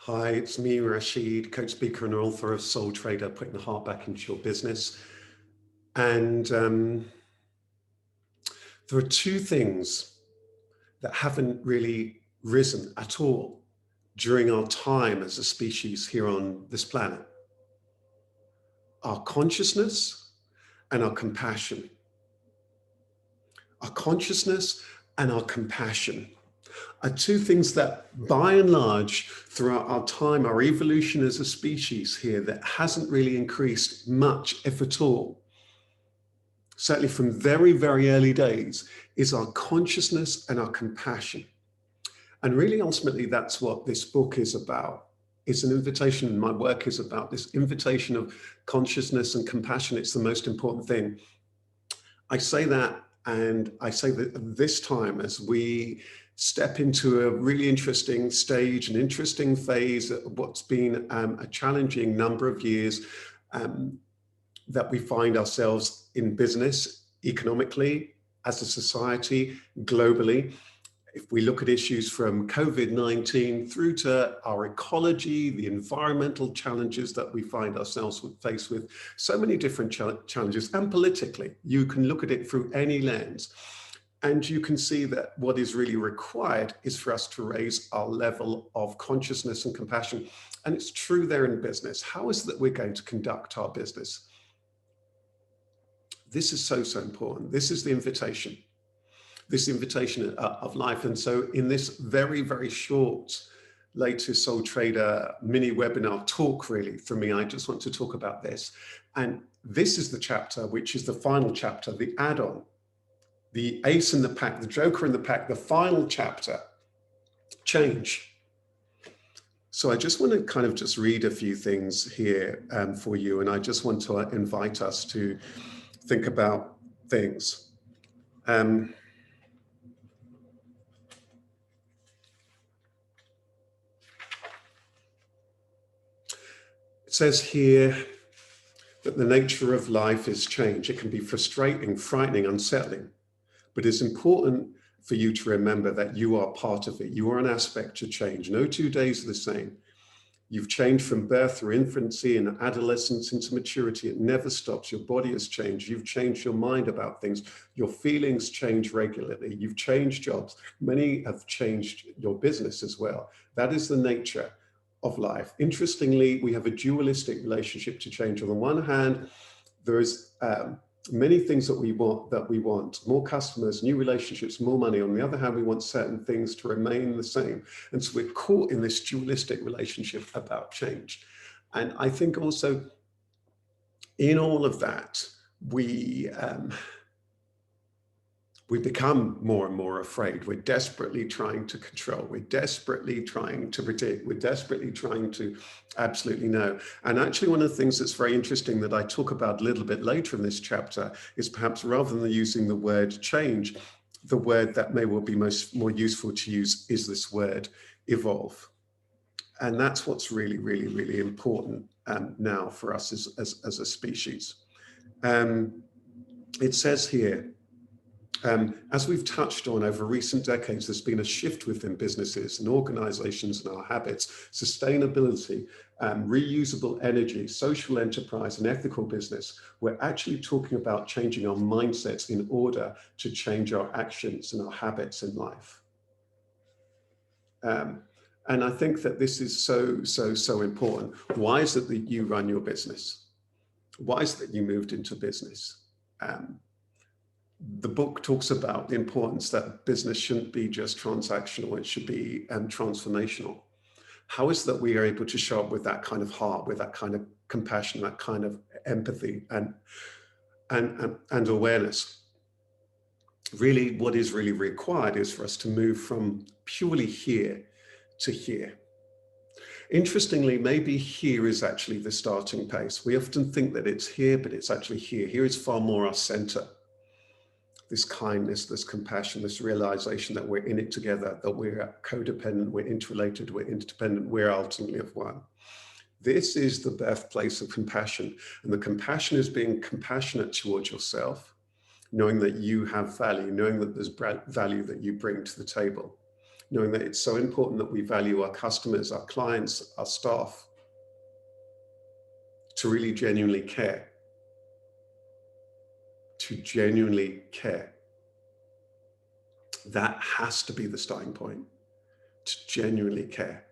Hi, it's me, Rasheed, coach, speaker, and author of Soul Trader, putting the heart back into your business. And there are two things that haven't really risen at all during our time as a species here on this planet: our consciousness and our compassion. Our consciousness and our compassion are two things that, by and large, throughout our time, our evolution as a species here, that hasn't really increased much, if at all. Certainly from very, very early days, is our consciousness and our compassion. And really, ultimately, that's what this book is about. It's an invitation, and my work is about this invitation of consciousness and compassion. It's the most important thing. I say that, and I say that this time, as we step into a really interesting stage, an interesting phase of what's been a challenging number of years, that we find ourselves in business, economically, as a society, globally. If we look at issues from COVID-19 through to our ecology, the environmental challenges that we find ourselves faced with, so many different challenges, and politically, you can look at it through any lens. And you can see that what is really required is for us to raise our level of consciousness and compassion. And it's true there in business. How is it that we're going to conduct our business? This is so, so important. This is the invitation. This invitation of life. And so in this very, very short latest Soul Trader mini webinar talk, really, for me, I just want to talk about this. And this is the chapter, which is the final chapter, the add-on, the ace in the pack, the joker in the pack, the final chapter, change. So I just want to kind of just read a few things here for you. And I just want to invite us to think about things. It says here that the nature of life is change. It can be frustrating, frightening, unsettling, but it's important for you to remember that you are part of it. You are an aspect to change. No 2 days are the same. You've changed from birth through infancy and adolescence into maturity. It never stops. Your body has changed. You've changed your mind about things. Your feelings change regularly. You've changed jobs. Many have changed your business as well. That is the nature of life. Interestingly, we have a dualistic relationship to change. On the one hand, there is many things that we want, more customers, new relationships, more money. On the other hand, we want certain things to remain the same. And so we're caught in this dualistic relationship about change. And I think also in all of that, we become more and more afraid. We're desperately trying to control. We're desperately trying to predict. We're desperately trying to absolutely know. And actually, one of the things that's very interesting that I talk about a little bit later in this chapter is perhaps rather than using the word change, the word that may well be more useful to use is this word evolve. And that's what's really, really, really important now for us as a species. It says here, as we've touched on over recent decades, there's been a shift within businesses and organizations and our habits, sustainability, reusable energy, social enterprise, and ethical business. We're actually talking about changing our mindsets in order to change our actions and our habits in life. And I think that this is so, so, so important. Why is it that you run your business? Why is it that you moved into business? The book talks about the importance that business shouldn't be just transactional, it should be transformational. How is that we are able to show up with that kind of heart, with that kind of compassion, that kind of empathy and awareness? Really, what is really required is for us to move from purely here to here. Interestingly, maybe here is actually the starting place. We often think that it's here, but it's actually here. Here is far more our center. This kindness, this compassion, this realization that we're in it together, that we're codependent, we're interrelated, we're interdependent, we're ultimately of one. This is the birthplace of compassion. And the compassion is being compassionate towards yourself, knowing that you have value, knowing that there's value that you bring to the table. knowing that it's so important that we value our customers, our clients, our staff, to really genuinely care. To genuinely care. That has to be the starting point. To genuinely care.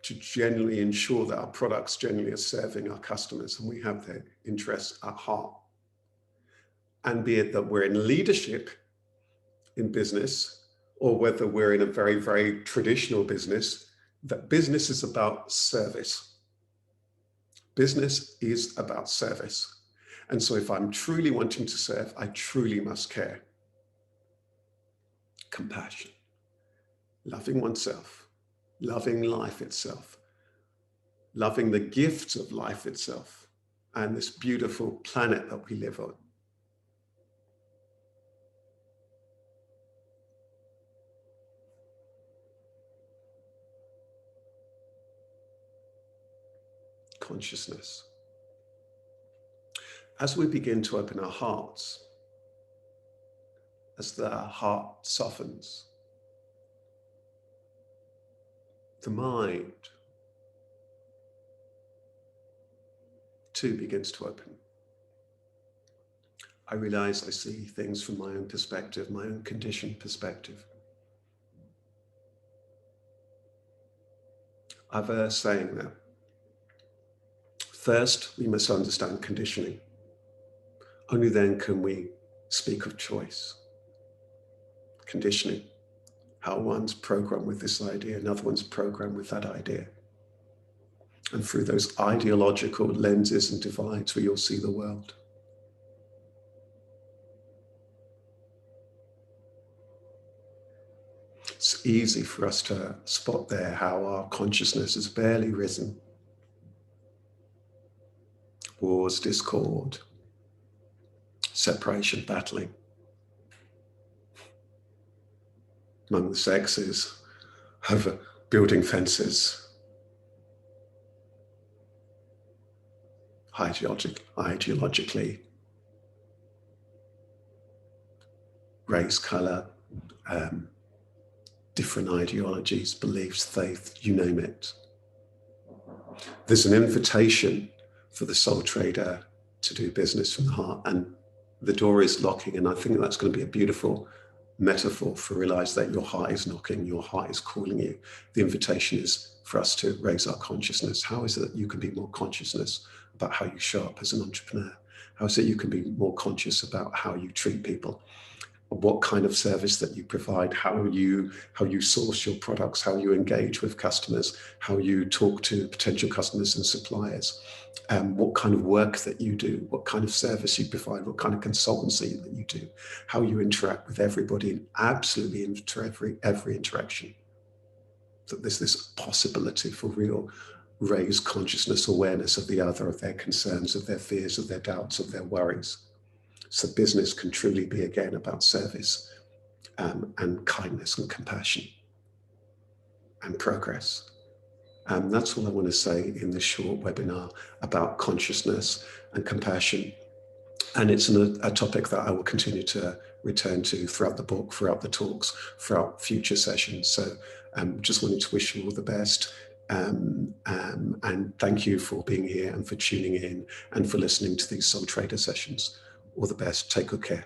To genuinely ensure that our products genuinely are serving our customers and we have their interests at heart. And be it that we're in leadership in business, or whether we're in a very, very traditional business, that business is about service. Business is about service. And so if I'm truly wanting to serve, I truly must care. Compassion, loving oneself, loving life itself, loving the gifts of life itself, and this beautiful planet that we live on. Consciousness. As we begin to open our hearts, as the heart softens, the mind too begins to open. I realize I see things from my own perspective, my own conditioned perspective. I've a saying that first we must understand conditioning. Only then can we speak of choice. Conditioning, how one's programmed with this idea, another one's programmed with that idea. And through those ideological lenses and divides, we all see the world. It's easy for us to spot there how our consciousness has barely risen. Wars, discord, separation, battling among the sexes, over building fences, ideologically, race, color, different ideologies, beliefs, faith, you name it. There's an invitation for the soul trader to do business from the heart, and the door is locking, and I think that's going to be a beautiful metaphor for realize that your heart is knocking, your heart is calling you. The invitation is for us to raise our consciousness. How is it that you can be more consciousness about how you show up as an entrepreneur? How is it you can be more conscious about how you treat people? What kind of service that you provide, how you source your products, how you engage with customers, how you talk to potential customers and suppliers, what kind of work that you do, what kind of service you provide, what kind of consultancy that you do, how you interact with everybody and absolutely into every interaction. That there's this possibility for real raised consciousness, awareness of the other, of their concerns, of their fears, of their doubts, of their worries. So business can truly be, again, about service and kindness and compassion and progress. That's all I want to say in this short webinar about consciousness and compassion. And it's a topic that I will continue to return to throughout the book, throughout the talks, throughout future sessions. So just wanted to wish you all the best. And thank you for being here and for tuning in and for listening to these Soul Trader sessions. All the best. Take good care.